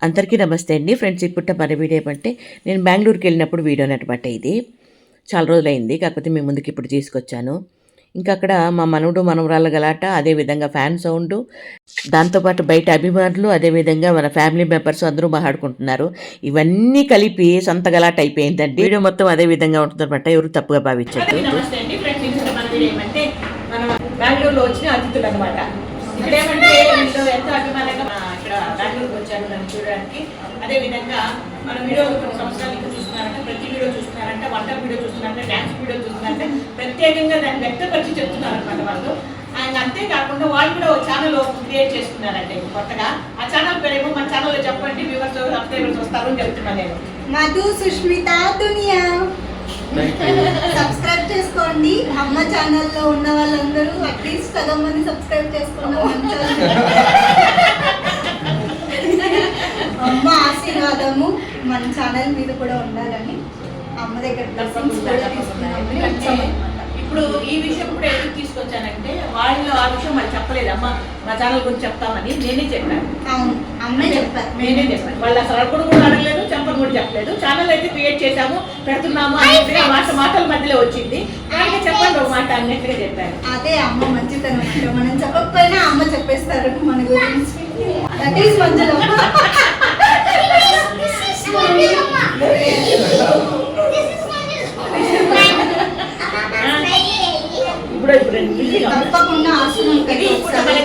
అందరికీ నమస్తే అండి ఫ్రెండ్స్. ఇప్పుడు మన వీడియో ఏమంటే నేను బెంగళూరుకి వెళ్ళినప్పుడు వీడియో అనమాట. ఇది చాలా రోజులైంది, కాకపోతే మేము ముందుకు ఇప్పుడు తీసుకొచ్చాను. ఇంకా అక్కడ మా మనవడు మనవరాళ్ళ గలాట, అదేవిధంగా ఫ్యాన్ సౌండ్, దాంతోపాటు బయట అభిమానులు, అదేవిధంగా మన ఫ్యామిలీ మెంబర్స్ అందరూ మాట్లాడుకుంటున్నారు. ఇవన్నీ కలిపి సొంత గలాట అయిపోయిందండి. వీడియో మొత్తం అదే విధంగా ఉంటుందన్నమాట, ఎవరు తప్పుగా భావించద్దు. నమస్తే అండి ఫ్రెండ్స్. మన వీడియో ఏమంటే మనం బెంగళూరులో వచ్చిన అతిథులు అనమాట. ఇక్కడ ఏమంటే వీళ్ళు ఎంతో అభిమానంగా ఇక్కడ బెంగళూరుకి వచ్చారు నన్ను చూడడానికి. అదేవిధంగా మన వీడియోలు కొన్ని సంవత్సరాలు ఇంకా చూస్తున్నారంటే, ప్రతి వీడియో చూస్తున్నారంటే, వంట వీడియో చూస్తున్నారంటే, డ్యాన్స్ వీడియో చూస్తున్నారంటే, ప్రత్యేకంగా దాన్ని వ్యక్తపరిచి చెప్తున్నారనమాట వాళ్ళు. అండ్ అంతేకాకుండా వాళ్ళు కూడా ఒక ఛానల్ క్రియేట్ చేసుకున్నారంటే కొత్తగా. ఆ ఛానల్ పేరేమో మన ఛానల్లో చెప్పండి, వ్యూవర్స్ సబ్స్క్రైబర్స్ వస్తారు అని చెప్తున్నాను నేను. మధు సుష్మిత దునియా సబ్స్క్రైబ్ చేసుకోండి. అమ్మ ఛానల్లో ఉన్న వాళ్ళందరూ అట్లీస్ట్ సగం మంది సబ్స్క్రైబ్ చేసుకున్నాం. అమ్మ ఆశీర్వాదము మన ఛానల్ మీద కూడా ఉండాలని అమ్మ దగ్గర ఇప్పుడు ఈ విషయం కూడా ఎందుకు తీసుకొచ్చానంటే, వాళ్ళు ఆ విషయం వాళ్ళు చెప్పలేదు. అమ్మ మా ఛానల్ గురించి చెప్తామని నేనే చెప్పాను. అవును, అమ్మే చెప్పారు, నేనే చెప్పాను. వాళ్ళు అసలు అడుగుడు కూడా అడగలేదు, చెప్పను కూడా చెప్పలేదు. ఛానల్ అయితే క్రియేట్ చేసాము, పెడుతున్నాము అన్నట్టుగా మాటల మధ్యలో వచ్చింది. అలాగే చెప్పండి ఒక మాట అన్నట్టుగా చెప్పాను. అదే అమ్మ మంచితనం. మనం చెప్పకపోయినా అమ్మ చెప్పేస్తారు మన గురించి. దట్ ఈస్ మంచిది. ఇప్పుడు తప్పకుండా ఆశ్రమం మన